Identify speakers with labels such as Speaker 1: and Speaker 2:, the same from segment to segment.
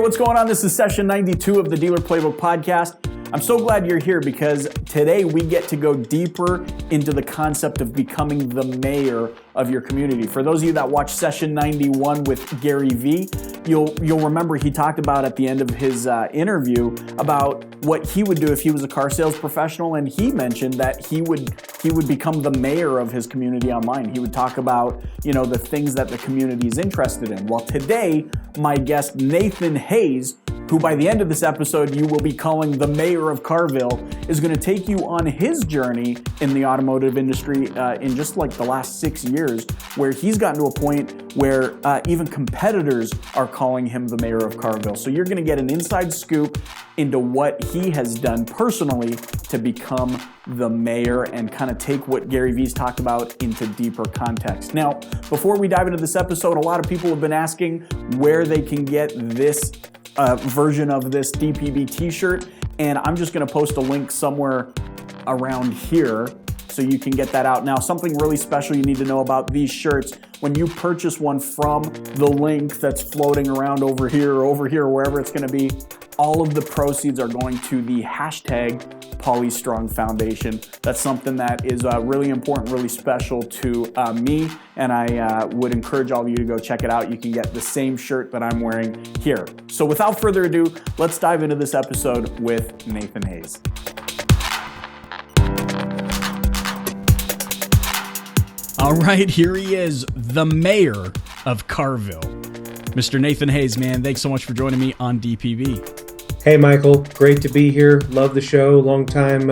Speaker 1: what's going on? This is session 92 of the Dealer Playbook podcast. I'm so glad you're here because today we get to go deeper into the concept of becoming the mayor of your community. For those of you that watched session 91 with Gary Vee, you'll remember he talked about at the end of his interview about what he would do if he was a car sales professional, and he mentioned that he would become the mayor of his community online. He would talk about, the things that the community is interested in. Well, today, my guest Nathan Hayes, who by the end of this episode you will be calling the mayor of Carville, is going to take you on his journey in the automotive industry in just like the last 6 years, where he's gotten to a point where even competitors are calling him the mayor of Carville. So you're going to get an inside scoop into what he has done personally to become the mayor and kind of take what Gary Vee's talked about into deeper context. Now, before we dive into this episode, a lot of people have been asking where they can get this version of this DPB t-shirt, and I'm just going to post a link somewhere around here so you can get that out. Now, something really special you need to know about these shirts: when you purchase one from the link that's floating around over here, wherever it's going to be, all of the proceeds are going to the hashtag Polystrong Foundation. That's something that is really important, really special to me, and I would encourage all of you to go check it out. You can get the same shirt that I'm wearing here. So without further ado, let's dive into this episode with Nathan Hayes. All right, here he is, the mayor of Carville. Mr. Nathan Hayes, man, thanks so much for joining me on DPB.
Speaker 2: Hey, Michael. Great to be here. Love the show. Long time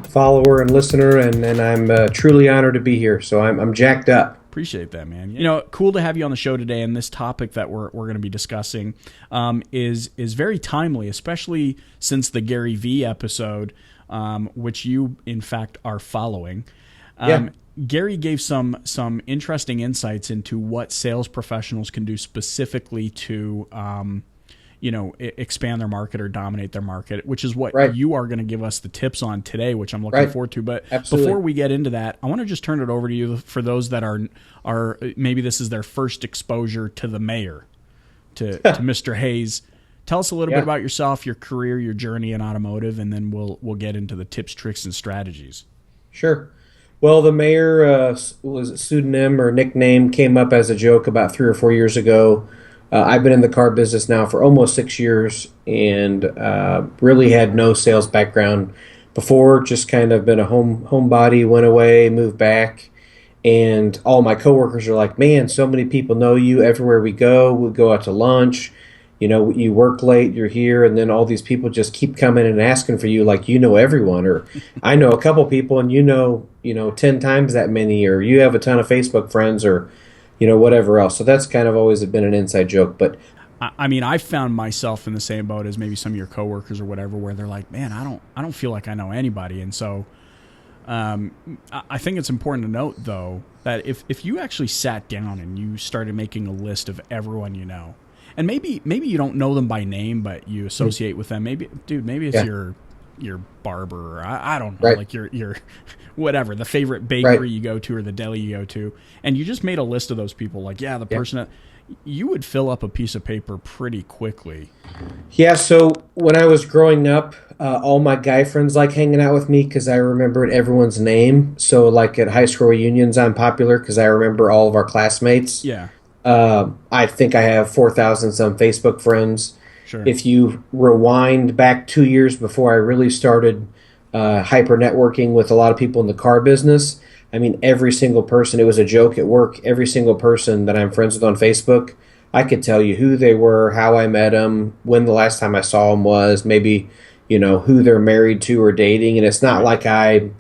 Speaker 2: follower and listener, and I'm truly honored to be here. So I'm jacked up.
Speaker 1: Appreciate that, man. Cool to have you on the show today. And this topic that we're going to be discussing is very timely, especially since the Gary Vee episode, which you in fact are following. Gary gave some interesting insights into what sales professionals can do specifically to expand their market or dominate their market, which is what you are going to give us the tips on today, which I'm looking forward to. But Before we get into that, I want to just turn it over to you for those that are maybe this is their first exposure to the mayor, to Mr. Hayes. Tell us a little bit about yourself, your career, your journey in automotive, and then we'll get into the tips, tricks, and strategies.
Speaker 2: Sure. Well, the mayor was a pseudonym or nickname, came up as a joke about 3 or 4 years ago. I've been in the car business now for almost 6 years and really had no sales background before, just kind of been a homebody, went away, moved back, and all my coworkers are like, man, so many people know you everywhere we go out to lunch, you work late, you're here, and then all these people just keep coming and asking for you like you know everyone, or I know a couple people and you know 10 times that many, or you have a ton of Facebook friends, or whatever else. So that's kind of always been an inside joke. But
Speaker 1: I mean, I found myself in the same boat as maybe some of your coworkers or whatever, where they're like, man, I don't feel like I know anybody. And so I think it's important to note, though, that if you actually sat down and you started making a list of everyone you know, and maybe you don't know them by name, but you associate with them. Maybe it's your barber, or I don't know, like your whatever, the favorite bakery you go to or the deli you go to, and you just made a list of those people, like, the person that you would fill up a piece of paper pretty quickly.
Speaker 2: Yeah, so when I was growing up, all my guy friends like hanging out with me because I remembered everyone's name. So like at high school reunions, I'm popular because I remember all of our classmates.
Speaker 1: Yeah.
Speaker 2: I think I have 4,000 some Facebook friends.
Speaker 1: Sure.
Speaker 2: If you rewind back 2 years before I really started hyper networking with a lot of people in the car business, I mean, every single person, it was a joke at work, every single person that I'm friends with on Facebook, I could tell you who they were, how I met them, when the last time I saw them was, maybe, who they're married to or dating. And it's not like I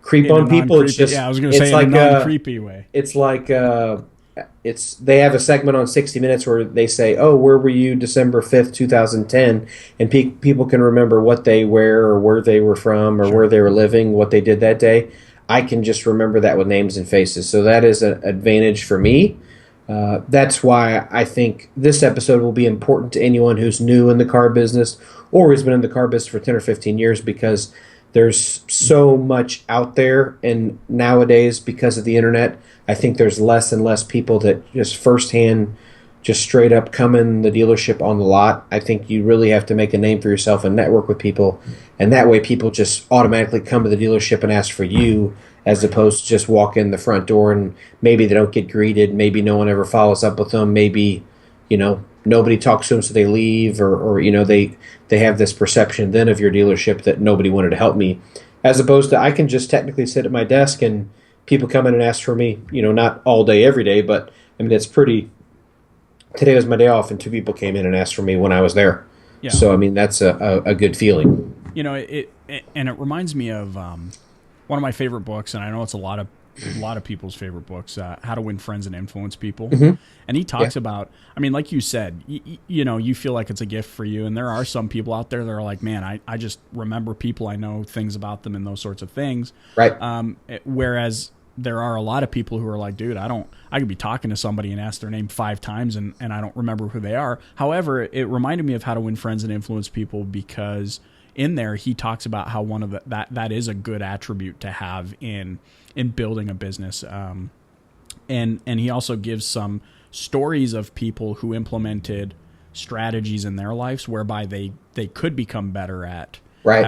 Speaker 2: creep on people. It's just,
Speaker 1: I was going to say in a non-creepy way.
Speaker 2: It's like, they have a segment on 60 Minutes where they say, oh, where were you December 5th, 2010? And people can remember what they wear or where they were from or where they were living, what they did that day. I can just remember that with names and faces. So that is an advantage for me. That's why I think this episode will be important to anyone who's new in the car business or has been in the car business for 10 or 15 years, because there's so much out there. And nowadays, because of the internet, I think there's less and less people that just firsthand just straight up coming the dealership on the lot. I think you really have to make a name for yourself and network with people, and that way people just automatically come to the dealership and ask for you, as opposed to just walk in the front door and maybe they don't get greeted, maybe no one ever follows up with them, maybe nobody talks to them so they leave, or they have this perception then of your dealership that nobody wanted to help me, as opposed to I can just technically sit at my desk and people come in and ask for me, not all day every day, but I mean it's pretty. Today was my day off, and 2 people came in and asked for me when I was there. Yeah. So, I mean, that's a good feeling.
Speaker 1: It reminds me of one of my favorite books, and I know it's a lot of people's favorite books, How to Win Friends and Influence People. Mm-hmm. And he talks about, I mean, like you said, you feel like it's a gift for you, and there are some people out there that are like, man, I just remember people, I know things about them and those sorts of things.
Speaker 2: Right.
Speaker 1: Whereas there are a lot of people who are like, dude, I could be talking to somebody and ask their name 5 times and I don't remember who they are. However, it reminded me of How to Win Friends and Influence People, because in there he talks about how one of that is a good attribute to have in building a business. And he also gives some stories of people who implemented strategies in their lives whereby they could become better at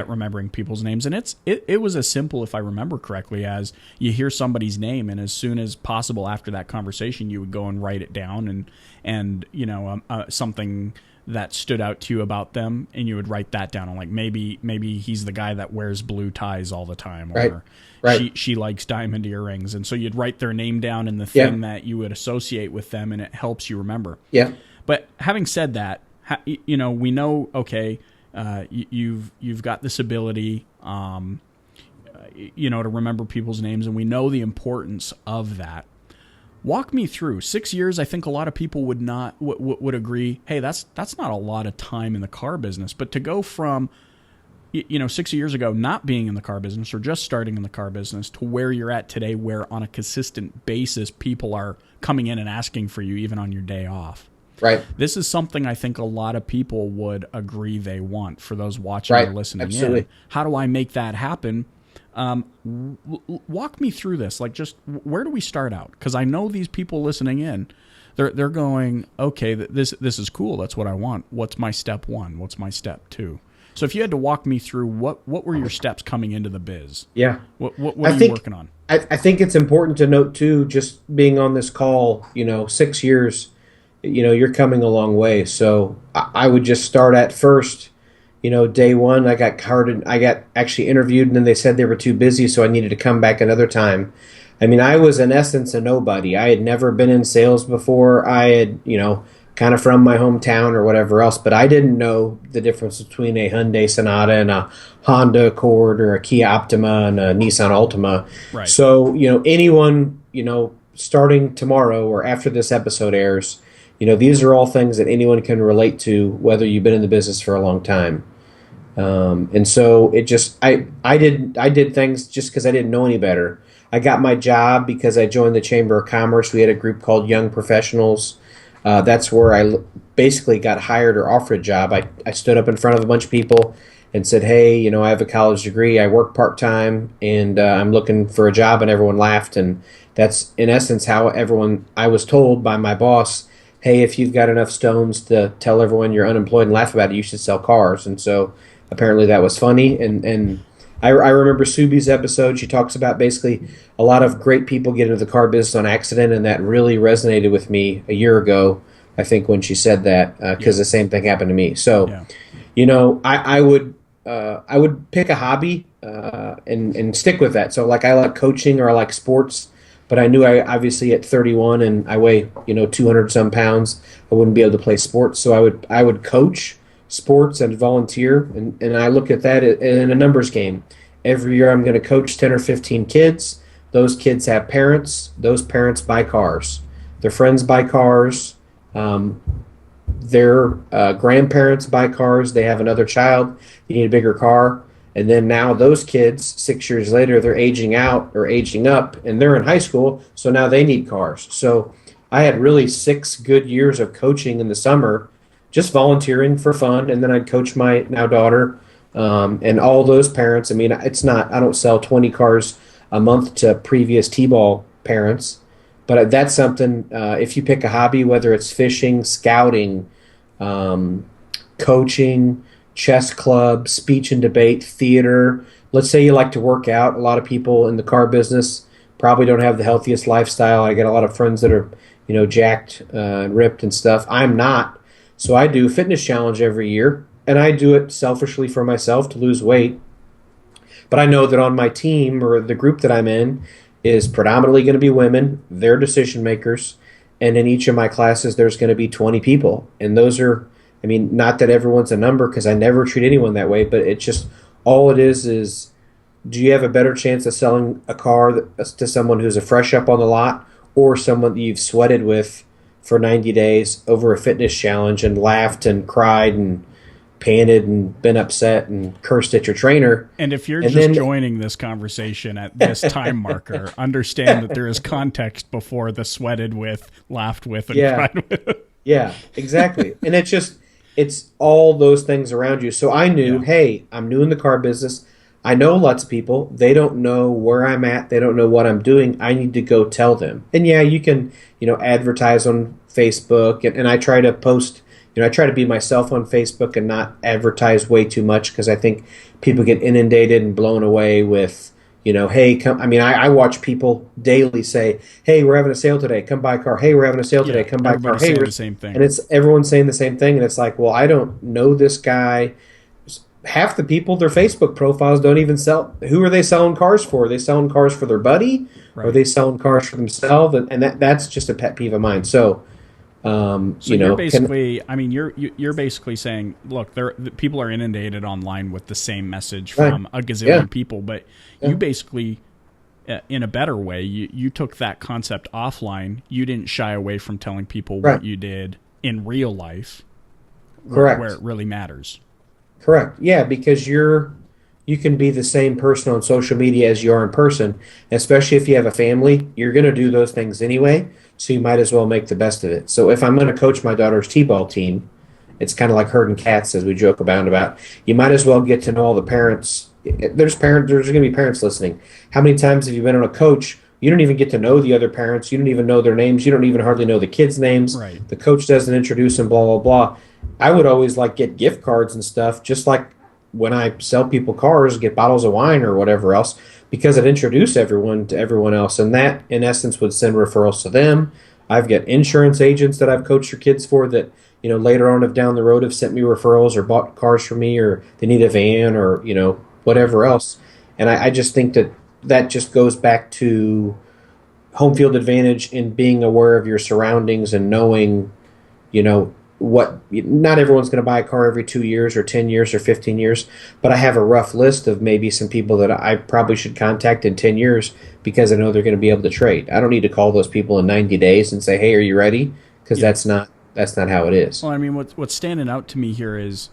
Speaker 1: remembering people's names. And it was as simple, if I remember correctly, as you hear somebody's name, and as soon as possible after that conversation, you would go and write it down, and something that stood out to you about them, and you would write that down. And like maybe he's the guy that wears blue ties all the time, or she likes diamond earrings, and so you'd write their name down and the thing that you would associate with them, and it helps you remember.
Speaker 2: Yeah.
Speaker 1: But having said that, we know, okay. You've got this ability, to remember people's names, and we know the importance of that. Walk me through 6 years. I think a lot of people would agree, hey, that's not a lot of time in the car business. But to go from 6 years ago not being in the car business or just starting in the car business to where you're at today, where on a consistent basis people are coming in and asking for you even on your day off.
Speaker 2: Right.
Speaker 1: This is something I think a lot of people would agree they want, for those watching or listening. Absolutely. In. How do I make that happen? Walk me through this. Like, just where do we start out? Because I know these people listening in, they're going, okay, this is cool. That's what I want. What's my step 1? What's my step 2? So if you had to walk me through, what were your steps coming into the biz?
Speaker 2: Yeah.
Speaker 1: What are you working on?
Speaker 2: I think it's important to note too, just being on this call, 6 years. You're coming a long way. So I would just start at first, day one, I got actually interviewed, and then they said they were too busy, so I needed to come back another time. I mean, I was in essence a nobody. I had never been in sales before. I had, kind of from my hometown or whatever else, but I didn't know the difference between a Hyundai Sonata and a Honda Accord, or a Kia Optima and a Nissan Altima.
Speaker 1: Right.
Speaker 2: So, anyone, starting tomorrow or after this episode airs, these are all things that anyone can relate to, whether you've been in the business for a long time. And so it just, I did things just because I didn't know any better. I got my job because I joined the Chamber of Commerce. We had a group called Young Professionals. That's where I basically got hired or offered a job. I stood up in front of a bunch of people and said, hey, I have a college degree. I work part-time, and I'm looking for a job, and everyone laughed. And that's in essence how I was told by my boss, hey, if you've got enough stones to tell everyone you're unemployed and laugh about it, you should sell cars. And so apparently that was funny. And I remember Subi's episode. She talks about basically a lot of great people get into the car business on accident, and that really resonated with me a year ago, I think, when she said that, because the same thing happened to me. So, I would pick a hobby and stick with that. So like I like coaching, or I like sports. But I knew obviously at 31 and I weigh 200 some pounds, I wouldn't be able to play sports. So I would coach sports and volunteer, and I look at that in a numbers game. Every year I'm going to coach 10 or 15 kids. Those kids have parents. Those parents buy cars. Their friends buy cars. Their grandparents buy cars. They have another child. You need a bigger car. And then now those kids, 6 years later, they're aging out or aging up, and they're in high school, so now they need cars. So I had really 6 good years of coaching in the summer, just volunteering for fun, and then I'd coach my now daughter and all those parents. I mean, I don't sell 20 cars a month to previous T-ball parents, But that's something, if you pick a hobby, whether it's fishing, scouting, um, coaching, chess club, speech and debate, theater. Let's say you like to work out. A lot of people in the car business probably don't have the healthiest lifestyle. I get a lot of friends that are, jacked and ripped and stuff. I'm not. So I do a fitness challenge every year, and I do it selfishly for myself to lose weight. But I know that on my team or the group that I'm in is predominantly going to be women. They're decision makers. And in each of my classes, there's going to be 20 people. And those are, I mean, not that everyone's a number because I never treat anyone that way, but it's just all it is do you have a better chance of selling a car to someone who's a fresh up on the lot or someone that you've sweated with for 90 days over a fitness challenge and laughed and cried and panted and been upset and cursed at your trainer.
Speaker 3: And if you're just joining this conversation at this time marker, understand that there is context before the sweated with, laughed with, and cried with.
Speaker 2: Yeah, exactly. And it's all those things around you. So I knew, hey, I'm new in the car business. I know lots of people. They don't know where I'm at. They don't know what I'm doing. I need to go tell them. And yeah, you can, advertise on Facebook. And I try to post, I try to be myself on Facebook and not advertise way too much because I think people get inundated and blown away with, hey, come. I mean, I watch people daily say, hey, we're having a sale today. Come buy a car. Hey, we're having a sale today. Come buy a car. Hey,
Speaker 3: saying the same thing.
Speaker 2: And it's everyone's saying the same thing. And it's like, well, I don't know this guy. Half the people, their Facebook profiles don't even sell. Who are they selling cars for? Are they selling cars for their buddy? Right. Or are they selling cars for themselves? And that's just a pet peeve of mine. So,
Speaker 3: you're basically, you're basically saying, look, people are inundated online with the same message from a gazillion people, but you basically, in a better way, you took that concept offline. You didn't shy away from telling people what you did in real life,
Speaker 2: correct,
Speaker 3: where it really matters.
Speaker 2: Correct. Yeah, because you can be the same person on social media as you are in person, especially if you have a family. You're going to do those things anyway, so you might as well make the best of it. So if I'm going to coach my daughter's t-ball team, it's kind of like herding cats, as we joke about. You might as well get to know all the parents. There's going to be parents listening. How many times have you been on a coach? You don't even get to know the other parents. You don't even know their names. You don't even hardly know the kids' names.
Speaker 3: Right.
Speaker 2: The coach doesn't introduce them, blah, blah, blah. I would always get gift cards and stuff, just like when I sell people cars, get bottles of wine or whatever else, because it introduce everyone to everyone else. And that, in essence, would send referrals to them. I've got insurance agents that I've coached your kids for that, later on down the road have sent me referrals or bought cars for me or they need a van or, whatever else. And I just think that just goes back to home field advantage in being aware of your surroundings and knowing, not everyone's going to buy a car every 2 years or 10 years or 15 years, but I have a rough list of maybe some people that I probably should contact in 10 years because I know they're going to be able to trade. I don't need to call those people in 90 days and say, hey, are you ready? Because that's not how it is.
Speaker 3: Well, I mean, what's standing out to me here is,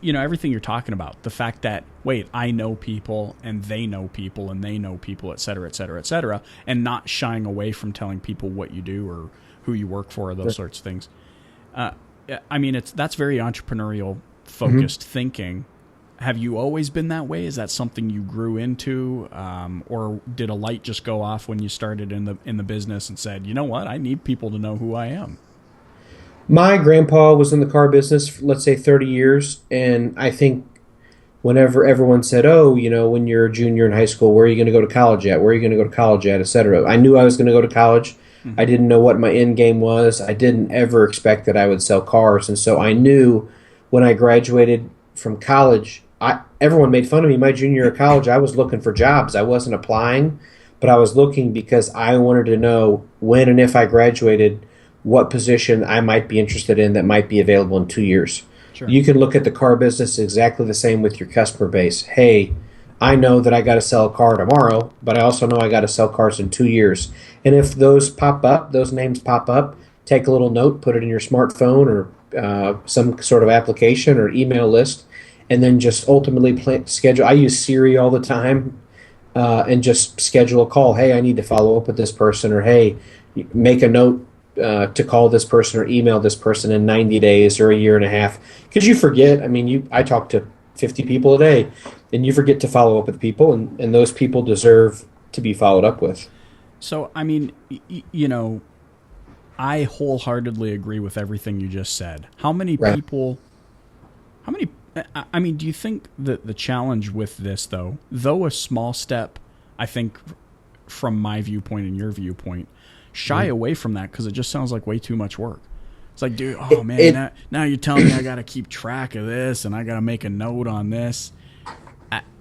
Speaker 3: everything you're talking about, the fact that, wait, I know people and they know people and they know people, et cetera, et cetera, et cetera, and not shying away from telling people what you do or who you work for or those sorts of things. That's very entrepreneurial focused thinking. Have you always been that way? Is that something you grew into, or did a light just go off when you started in the business and said, you know what, I need people to know who I am?
Speaker 2: My grandpa was in the car business for, let's say, 30 years, and I think whenever everyone said, oh, when you're a junior in high school, where are you going to go to college at? Where are you going to go to college at, et cetera? I knew I was going to go to college. I didn't know what my end game was. I didn't ever expect that I would sell cars. And so I knew when I graduated from college, everyone made fun of me. My junior year of college, I was looking for jobs. I wasn't applying, but I was looking because I wanted to know when and if I graduated, what position I might be interested in that might be available in 2 years. Sure. You can look at the car business exactly the same with your customer base. Hey, I know that I got to sell a car tomorrow, but I also know I got to sell cars in 2 years. And if those names pop up, take a little note, put it in your smartphone or some sort of application or email list, and then just ultimately schedule. I use Siri all the time and just schedule a call. Hey, I need to follow up with this person, or hey, make a note to call this person or email this person in 90 days or a year and a half. Because you forget. I talk to 50 people a day, and you forget to follow up with people, and those people deserve to be followed up with.
Speaker 3: So, I mean, I wholeheartedly agree with everything you just said. How many
Speaker 2: Right.
Speaker 3: people, how many, I mean, do you think that the challenge with this, though a small step, I think from my viewpoint and your viewpoint, shy away from that because it just sounds like way too much work. It's like, dude, oh man, now you're telling me I got to keep track of this and I got to make a note on this.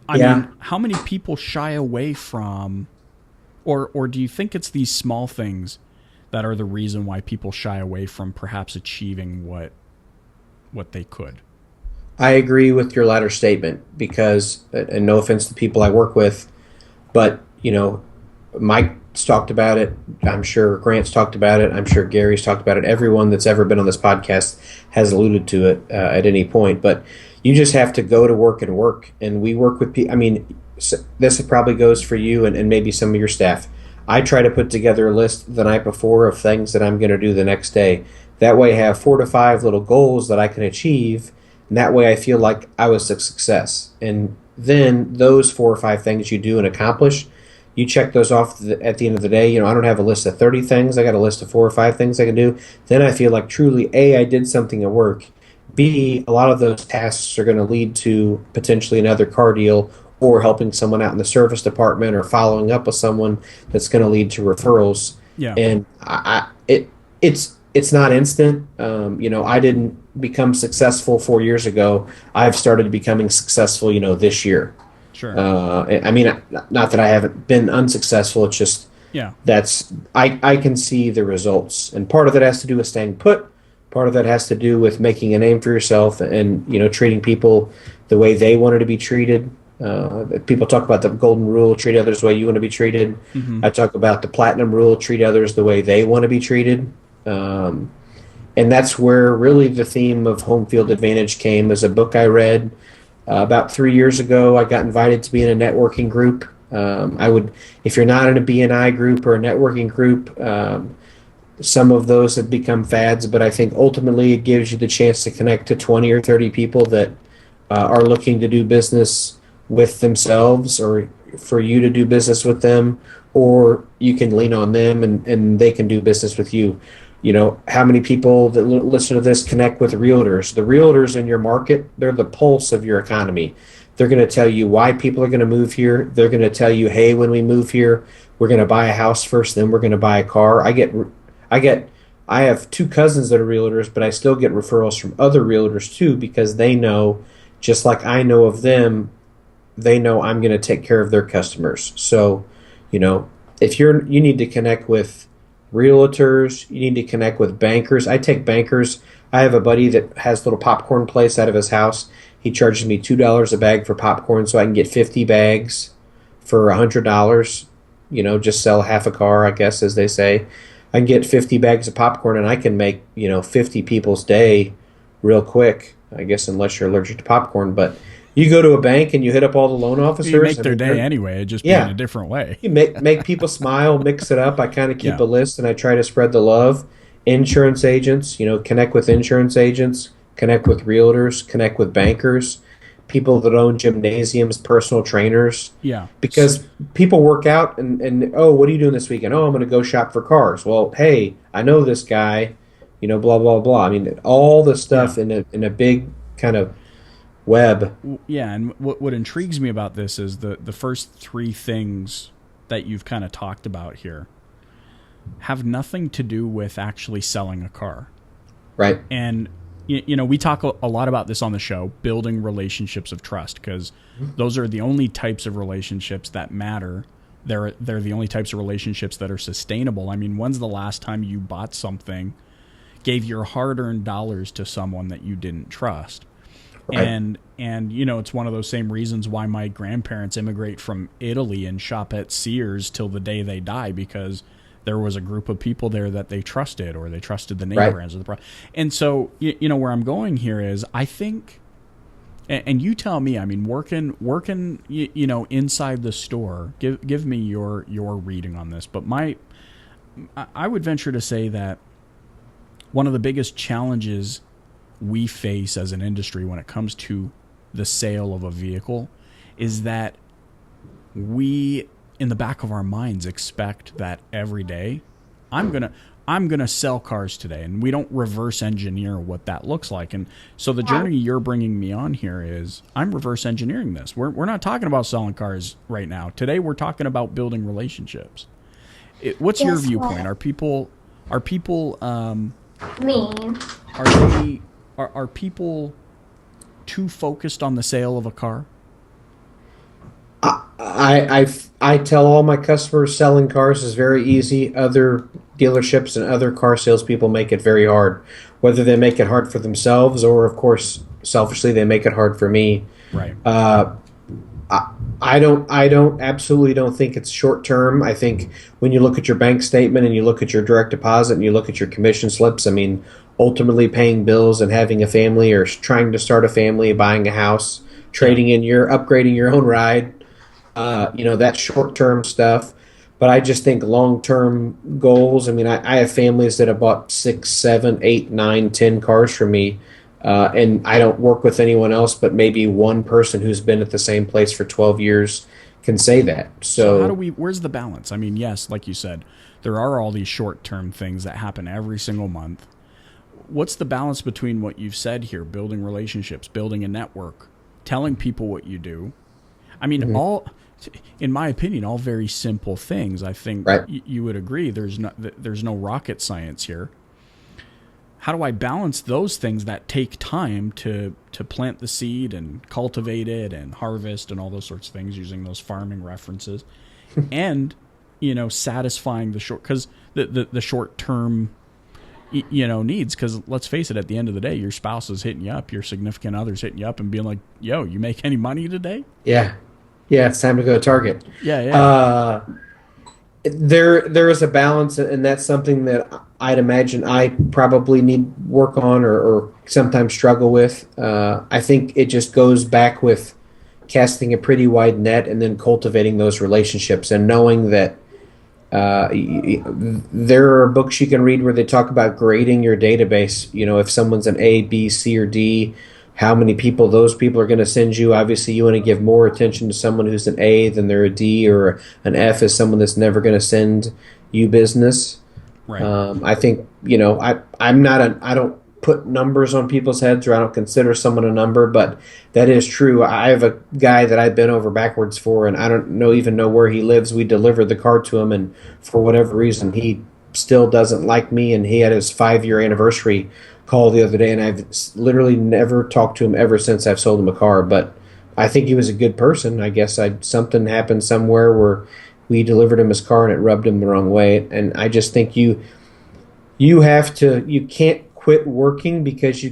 Speaker 3: I mean, how many people shy away from, or do you think it's these small things that are the reason why people shy away from perhaps achieving what they could?
Speaker 2: I agree with your latter statement because, and no offense to people I work with, but Mike's talked about it. I'm sure Grant's talked about it. I'm sure Gary's talked about it. Everyone that's ever been on this podcast has alluded to it at any point. But you just have to go to work and work. And we work with people. I mean, this probably goes for you and maybe some of your staff. I try to put together a list the night before of things that I'm going to do the next day. That way I have 4 to 5 little goals that I can achieve. And that way I feel like I was a success. And then those 4 or 5 things you do and accomplish, you check those off at the end of the day. I don't have a list of 30 things. I got a list of 4 or 5 things I can do. Then I feel like truly, A, I did something at work. B, a lot of those tasks are going to lead to potentially another car deal or helping someone out in the service department or following up with someone that's going to lead to referrals.
Speaker 3: Yeah.
Speaker 2: And it's not instant. I didn't become successful 4 years ago. I've started becoming successful, this year.
Speaker 3: Sure.
Speaker 2: I mean, not that I haven't been unsuccessful. It's just I can see the results, and part of that has to do with staying put. Part of that has to do with making a name for yourself, and treating people the way they wanted to be treated. People talk about the golden rule: treat others the way you want to be treated.
Speaker 3: Mm-hmm.
Speaker 2: I talk about the platinum rule: treat others the way they want to be treated. And that's where really the theme of home field advantage came. As a book I read about 3 years ago. I got invited to be in a networking group. If you're not in a BNI group or a networking group, some of those have become fads, but I think ultimately it gives you the chance to connect to 20 or 30 people that are looking to do business with themselves, or for you to do business with them, or you can lean on them and they can do business with you. How many people that listen to this connect with realtors? The realtors in your market, they're the pulse of your economy. They're going to tell you why people are going to move here. They're going to tell you, hey, when we move here, we're going to buy a house first, then we're going to buy a car. I have 2 cousins that are realtors, but I still get referrals from other realtors too, because they know, just like I know of them, they know I'm going to take care of their customers. So, if you need to connect with realtors, you need to connect with bankers. I take bankers. I have a buddy that has a little popcorn place out of his house. He charges me $2 a bag for popcorn, so I can get 50 bags for $100. Just sell half a car, I guess, as they say. I can get 50 bags of popcorn, and I can make 50 people's day real quick. I guess unless you're allergic to popcorn, but you go to a bank and you hit up all the loan officers.
Speaker 3: You make their day anyway, it just be in a different way.
Speaker 2: You make people smile, mix it up. I kind of keep a list, and I try to spread the love. Insurance agents, connect with insurance agents, connect with realtors, connect with bankers, people that own gymnasiums, personal trainers.
Speaker 3: Yeah.
Speaker 2: Because people work out and what are you doing this weekend? Oh, I'm going to go shop for cars. Well, hey, I know this guy, blah, blah, blah. I mean, all the stuff in a big kind of web.
Speaker 3: Yeah, and what intrigues me about this is the first 3 things that you've kind of talked about here have nothing to do with actually selling a car.
Speaker 2: Right.
Speaker 3: And we talk a lot about this on the show, building relationships of trust, because those are the only types of relationships that matter. They're the only types of relationships that are sustainable. I mean, when's the last time you bought something, gave your hard-earned dollars to someone that you didn't trust? Right. And it's one of those same reasons why my grandparents immigrate from Italy and shop at Sears till the day they die, because there was a group of people there that they trusted, or they trusted the name brands of the product. And so, where I'm going here is, I think, and you tell me, I mean, working, inside the store, give me your reading on this. But I would venture to say that one of the biggest challenges we face as an industry when it comes to the sale of a vehicle is that we in the back of our minds expect that every day I'm gonna sell cars today, and we don't reverse engineer what that looks like. And so the journey you're bringing me on here is I'm reverse engineering this. We're not talking about selling cars right now. Today we're talking about building relationships. What's your viewpoint? Are people
Speaker 4: mean?
Speaker 3: Are people too focused on the sale of a car?
Speaker 2: I tell all my customers selling cars is very easy. Other dealerships and other car salespeople make it very hard. Whether they make it hard for themselves or, of course, selfishly, they make it hard for me.
Speaker 3: Right.
Speaker 2: I absolutely don't think it's short term. I think when you look at your bank statement and you look at your direct deposit and you look at your commission slips, I mean, ultimately paying bills and having a family or trying to start a family, buying a house, trading in upgrading your own ride, that's short term stuff. But I just think long term goals. I mean, I have families that have bought 6, 7, 8, 9, 10 cars from me. And I don't work with anyone else, but maybe one person who's been at the same place for 12 years can say that. So
Speaker 3: where's the balance? I mean, yes, like you said, there are all these short-term things that happen every single month. What's the balance between what you've said here, building relationships, building a network, telling people what you do? I mean, all, in my opinion, all very simple things. I think you would agree there's no rocket science here. How do I balance those things that take time to plant the seed and cultivate it and harvest and all those sorts of things using those farming references and, satisfying the short term, needs? Because let's face it, at the end of the day, your spouse is hitting you up, your significant other's hitting you up and being like, yo, you make any money today?
Speaker 2: Yeah, it's time to go to Target.
Speaker 3: Yeah.
Speaker 2: There is a balance, and that's something that I'd imagine I probably need work on or sometimes struggle with. I think it just goes back with casting a pretty wide net and then cultivating those relationships and knowing that there are books you can read where they talk about grading your database. If someone's an A, B, C, or D, how many people those people are going to send you. Obviously, you want to give more attention to someone who's an A than they're a D, or an F is someone that's never going to send you business.
Speaker 3: Right.
Speaker 2: I think, I don't put numbers on people's heads, or I don't consider someone a number, but that is true. I have a guy that I've been over backwards for, and I don't even know where he lives. We delivered the car to him, and for whatever reason, he still doesn't like me, and he had his 5-year anniversary call the other day, and I've literally never talked to him ever since I've sold him a car. But I think he was a good person. I guess something happened somewhere where we delivered him his car and it rubbed him the wrong way. And I just think you can't quit working, because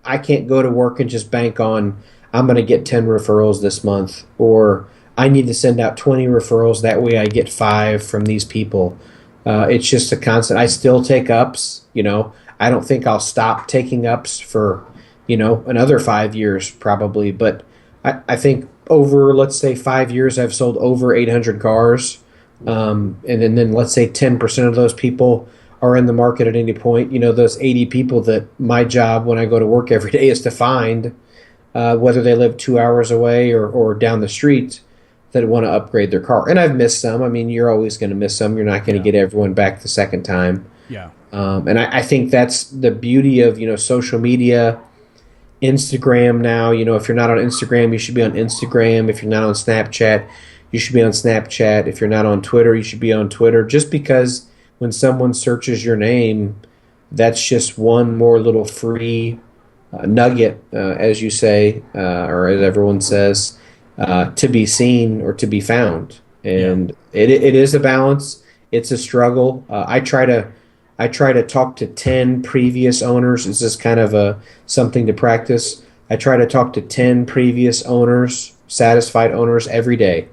Speaker 2: I can't go to work and just bank on I'm going to get 10 referrals this month, or I need to send out 20 referrals, that way I get 5 from these people. It's just a constant. I still take ups, I don't think I'll stop taking ups for, another 5 years probably. But I think over, let's say, 5 years, I've sold over 800 cars. And then let's say 10% of those people are in the market at any point. Those 80 people that my job when I go to work every day is to find, whether they live 2 hours away or down the street, that want to upgrade their car. And I've missed some. I mean, you're always going to miss some. You're not going to get everyone back the second time.
Speaker 3: Yeah.
Speaker 2: And I think that's the beauty of, social media, Instagram now. If you're not on Instagram, you should be on Instagram. If you're not on Snapchat, you should be on Snapchat. If you're not on Twitter, you should be on Twitter. Just because when someone searches your name, that's just one more little free nugget, as you say, or as everyone says, to be seen or to be found. And it is a balance. It's a struggle. I try to talk to 10 previous owners. This is kind of something to practice. I try to talk to 10 previous owners, satisfied owners, every day.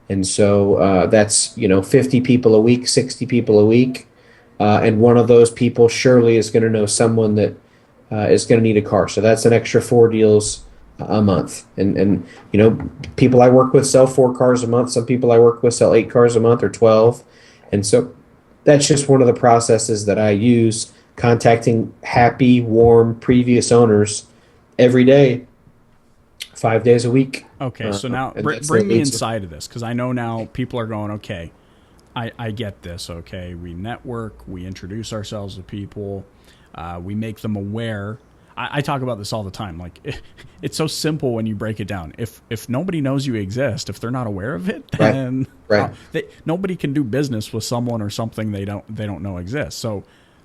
Speaker 2: And so that's 50 people a week, 60 people a week. And one of those people surely is going to know someone that is going to need a car. So that's an extra 4 deals a month. And people I work with sell 4 cars a month. Some people I work with sell 8 cars a month or 12. And so that's just one of the processes that I use, contacting happy, warm, previous owners every day. 5 days a week.
Speaker 3: Okay, so now
Speaker 2: And that's
Speaker 3: bring
Speaker 2: the
Speaker 3: me
Speaker 2: answer.
Speaker 3: inside of this, because I know now people are going, okay, I get this. Okay, we network, we introduce ourselves to people, we make them aware. I talk about this all the time. Like, it's so simple when you break it down. If nobody knows you exist, if they're not aware of it, then
Speaker 2: Right.
Speaker 3: Nobody can do business with someone or something they don't know exists. So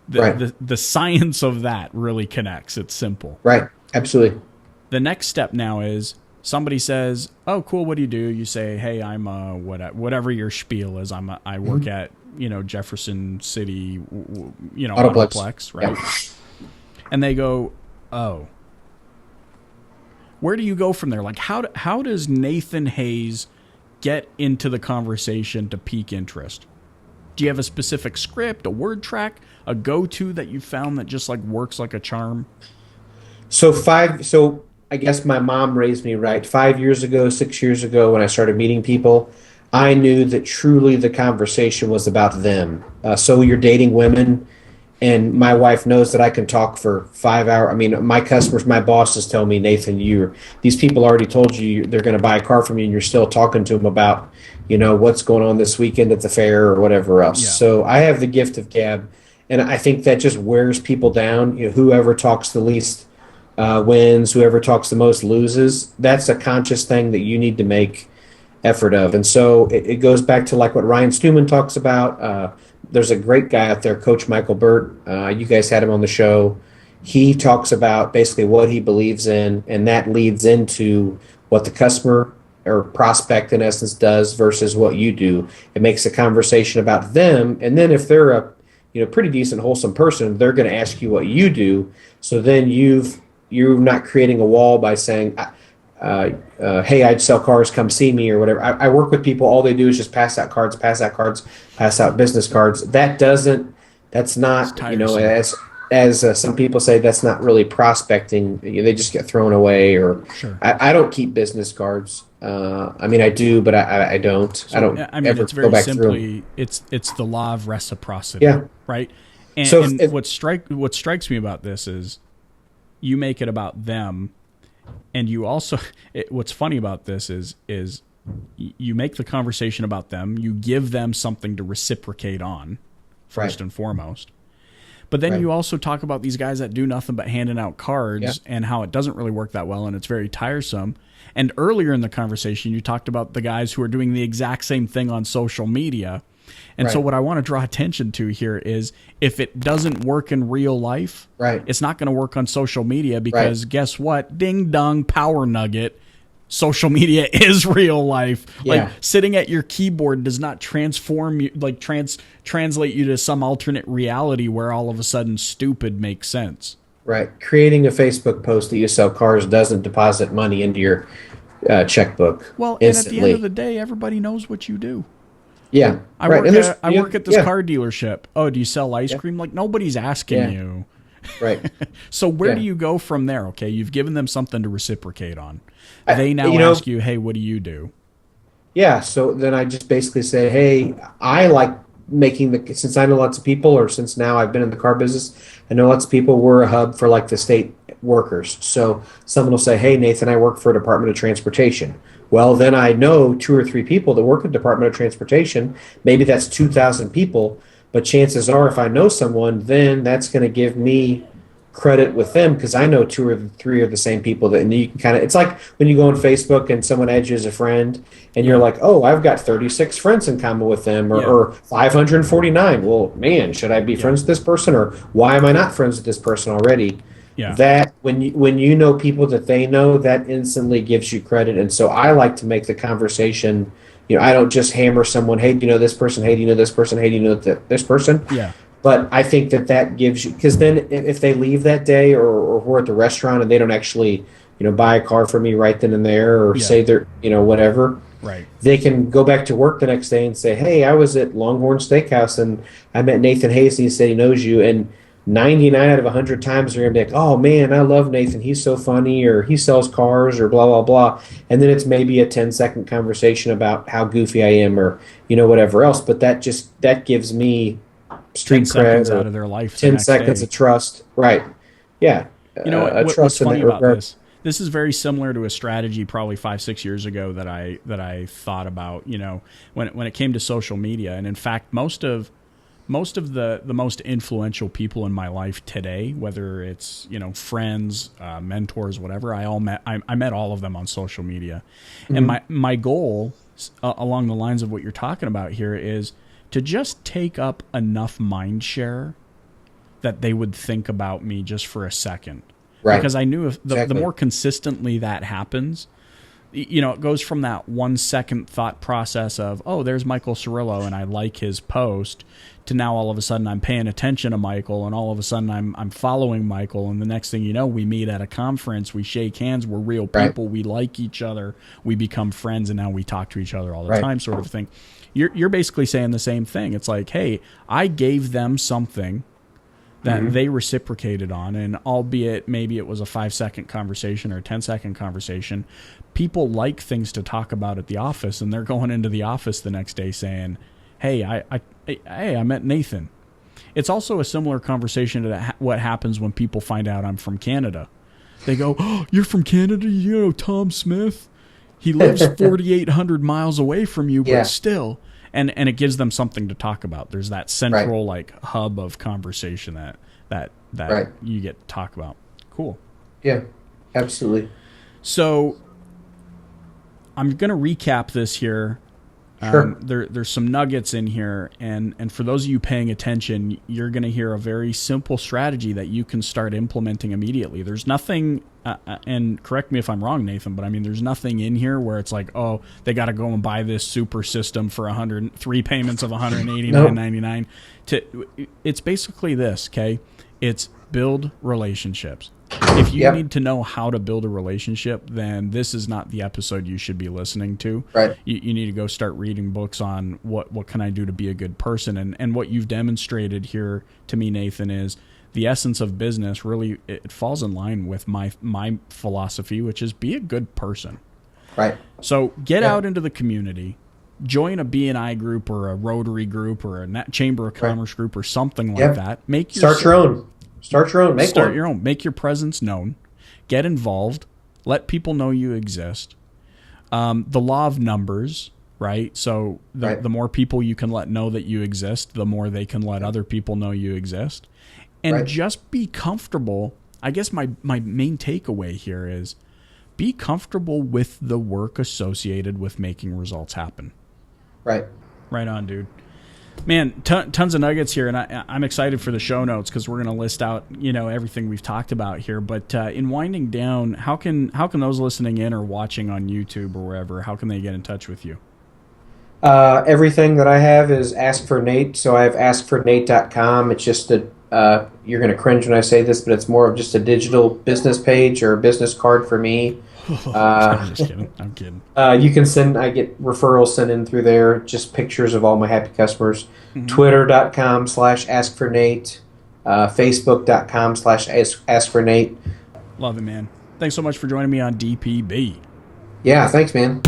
Speaker 3: the science of that really connects. It's simple.
Speaker 2: Right. Absolutely.
Speaker 3: The next step now is somebody says, "Oh, cool. What do you do?" You say, "Hey, I'm whatever your spiel is. I work at Jefferson City, Autoplex, right?"
Speaker 2: Yeah.
Speaker 3: And they go, "Oh, where do you go from there? Like, how does Nathan Hayes get into the conversation to pique interest? Do you have a specific script, a word track, a go-to that you found that just like works like a charm?"
Speaker 2: So I guess my mom raised me right. 5 years ago, 6 years ago, when I started meeting people, I knew that truly the conversation was about them. So you're dating women, and my wife knows that I can talk for 5 hours. I mean, my customers, my bosses tell me, Nathan, these people already told you they're going to buy a car from you, and you're still talking to them about, what's going on this weekend at the fair or whatever else.
Speaker 3: Yeah.
Speaker 2: So I have the gift of gab, and I think that just wears people down. Whoever talks the least wins, whoever talks the most loses. That's a conscious thing that you need to make effort of. And so it goes back to like what Ryan Stewman talks about. There's a great guy out there, Coach Michael Burt. You guys had him on the show. He talks about basically what he believes in, and that leads into what the customer or prospect in essence does versus what you do. It makes a conversation about them, and then if they're a pretty decent, wholesome person, they're going to ask you what you do. So then you're not creating a wall by saying, hey, I'd sell cars, come see me or whatever. I work with people, all they do is just pass out cards, pass out business cards. That's not, as some people say, that's not really prospecting. They just get thrown away or
Speaker 3: Sure.
Speaker 2: I don't keep business cards. I mean, I do, but I don't.
Speaker 3: So,
Speaker 2: I don't ever
Speaker 3: it's
Speaker 2: go
Speaker 3: very
Speaker 2: back through
Speaker 3: simply, it's the law of reciprocity.
Speaker 2: Yeah.
Speaker 3: Right. And,
Speaker 2: So
Speaker 3: what strikes me about this is you make it about them, and you also what's funny about this is you make the conversation about them, you give them something to reciprocate on first and foremost, but then you also talk about these guys that do nothing but handing out cards and how it doesn't really work that well and it's very tiresome. And earlier in the conversation you talked about the guys who are doing the exact same thing on social media. And so what I want to draw attention to here is if it doesn't work in real life, it's not going to work on social media because guess what? Ding dong, power nugget. Social media is real life.
Speaker 2: Yeah.
Speaker 3: Like sitting at your keyboard does not transform you, like translate you to some alternate reality where all of a sudden stupid makes sense.
Speaker 2: Right. Creating a Facebook post that you sell cars doesn't deposit money into your checkbook.
Speaker 3: Well,
Speaker 2: instantly.
Speaker 3: and at the end of the day, everybody knows what you do.
Speaker 2: Yeah.
Speaker 3: I work at this car dealership. Oh, do you sell ice cream? Like nobody's asking you.
Speaker 2: Right.
Speaker 3: So where do you go from there? Okay, you've given them something to reciprocate on. They now ask you, hey, what do you do?
Speaker 2: Yeah, so then I just basically say, hey, I like since I know lots of people, or since now I've been in the car business, I know lots of people, we're a hub for like the state workers. So someone will say, hey, Nathan, I work for a Department of Transportation. Well, then I know 2 or 3 people that work at Department of Transportation. Maybe that's 2,000 people, but chances are if I know someone, then that's going to give me credit with them because I know 2 or 3 of the same people and you can kind of, it's like when you go on Facebook and someone adds you as a friend and you're like, oh, I've got 36 friends in common with them or 549. Well, man, should I be friends with this person or why am I not friends with this person already?
Speaker 3: Yeah.
Speaker 2: That when you know people that they know, that instantly gives you credit. And so I like to make the conversation, I don't just hammer someone, hey, do you know this person? Hey, do you know this person? Hey, do you know this person?
Speaker 3: Yeah.
Speaker 2: But I think that gives you, because then if they leave that day or we're at the restaurant and they don't actually, buy a car for me right then and there or say they're, whatever,
Speaker 3: right,
Speaker 2: they can go back to work the next day and say, hey, I was at Longhorn Steakhouse and I met Nathan Hayes and he said he knows you. And 99 out of 100 times they're going to be like, oh, man, I love Nathan. He's so funny or he sells cars or blah, blah, blah. And then it's maybe a 10-second conversation about how goofy I am or, whatever else. But that gives me street
Speaker 3: 10 seconds
Speaker 2: cred
Speaker 3: out of their life.
Speaker 2: 10 seconds of trust. Right. Yeah.
Speaker 3: What's funny about this? this is very similar to a strategy probably 5-6 years ago that I thought about, when it came to social media. And in fact, most of the most influential people in my life today, whether it's, friends, mentors, whatever, I met all of them on social media. Mm-hmm. And my goal along the lines of what you're talking about here is to just take up enough mind share that they would think about me just for a second. Right. Because I knew if the more consistently that happens, it goes from that 1 second thought process of, oh, there's Michael Cirillo and I like his post, to now all of a sudden I'm paying attention to Michael, and all of a sudden I'm following Michael, and the next thing you know, we meet at a conference, we shake hands, we're real people, we like each other, we become friends, and now we talk to each other all the time, sort of thing. You're basically saying the same thing. It's like, hey, I gave them something that they reciprocated on, and albeit maybe it was a 5-second conversation or a 10-second conversation, people like things to talk about at the office, and they're going into the office the next day saying, hey, I met Nathan. It's also a similar conversation to what happens when people find out I'm from Canada. They go, oh, you're from Canada? You know Tom Smith? He lives 4,800 miles away from you, but still. And it gives them something to talk about. There's that central hub of conversation that you get to talk about. Cool.
Speaker 2: Yeah, absolutely.
Speaker 3: So I'm going to recap this here.
Speaker 2: Sure.
Speaker 3: There's some nuggets in here, and for those of you paying attention, you're going to hear a very simple strategy that you can start implementing immediately. There's nothing, and correct me if I'm wrong, Nathan, but I mean, there's nothing in here where it's like, oh, they got to go and buy this super system for 103 payments of $189.99. It's basically this, okay? It's build relationships. If you need to know how to build a relationship, then this is not the episode you should be listening to.
Speaker 2: Right.
Speaker 3: You need to go start reading books on what can I do to be a good person. And what you've demonstrated here to me, Nathan, is the essence of business really, it falls in line with my philosophy, which is be a good person.
Speaker 2: Right.
Speaker 3: So get out into the community, join a B&I group or a Rotary group or a Chamber of Commerce group or something like that.
Speaker 2: Start your own. Start your own.
Speaker 3: Start your own. Make your presence known. Get involved. Let people know you exist. The law of numbers, right? So the more people you can let know that you exist, the more they can let other people know you exist. And just be comfortable. I guess my main takeaway here is be comfortable with the work associated with making results happen.
Speaker 2: Right.
Speaker 3: Right on, dude. Man, tons of nuggets here, and I'm excited for the show notes because we're going to list out, everything we've talked about here. But in winding down, how can those listening in or watching on YouTube or wherever, how can they get in touch with you?
Speaker 2: Everything that I have is Ask for Nate, so I have askfornate.com. It's just you're going to cringe when I say this, but it's more of just a digital business page or a business card for me.
Speaker 3: I'm just kidding. I'm kidding.
Speaker 2: You can I get referrals sent in through there, just pictures of all my happy customers. Twitter.com/askfornate, Facebook.com/askfornate.
Speaker 3: Love it, man. Thanks so much for joining me on DPB.
Speaker 2: Yeah, thanks, man.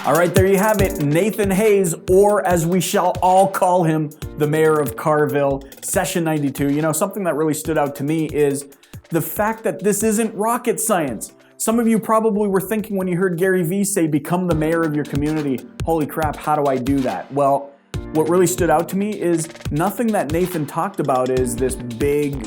Speaker 1: All right, there you have it. Nathan Hayes, or as we shall all call him, the mayor of Carville, session 92. Something that really stood out to me is the fact that this isn't rocket science. Some of you probably were thinking when you heard Gary Vee say, become the mayor of your community, holy crap, how do I do that? Well, what really stood out to me is nothing that Nathan talked about is this big,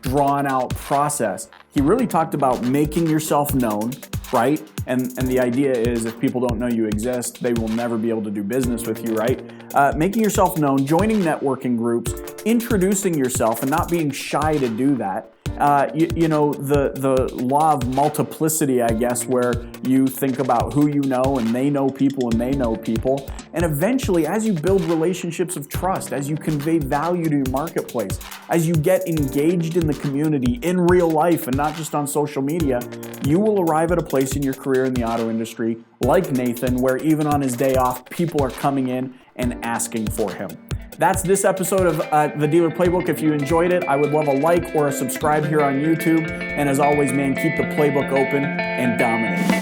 Speaker 1: drawn out process. He really talked about making yourself known, right? And the idea is if people don't know you exist, they will never be able to do business with you, right? Making yourself known, joining networking groups, introducing yourself and not being shy to do that. The law of multiplicity, I guess, where you think about who you know and they know people and they know people. And eventually, as you build relationships of trust, as you convey value to your marketplace, as you get engaged in the community in real life and not just on social media, you will arrive at a place in your career in the auto industry, like Nathan, where even on his day off, people are coming in and asking for him. That's this episode of the Dealer Playbook. If you enjoyed it, I would love a like or a subscribe here on YouTube. And as always, man, keep the playbook open and dominate.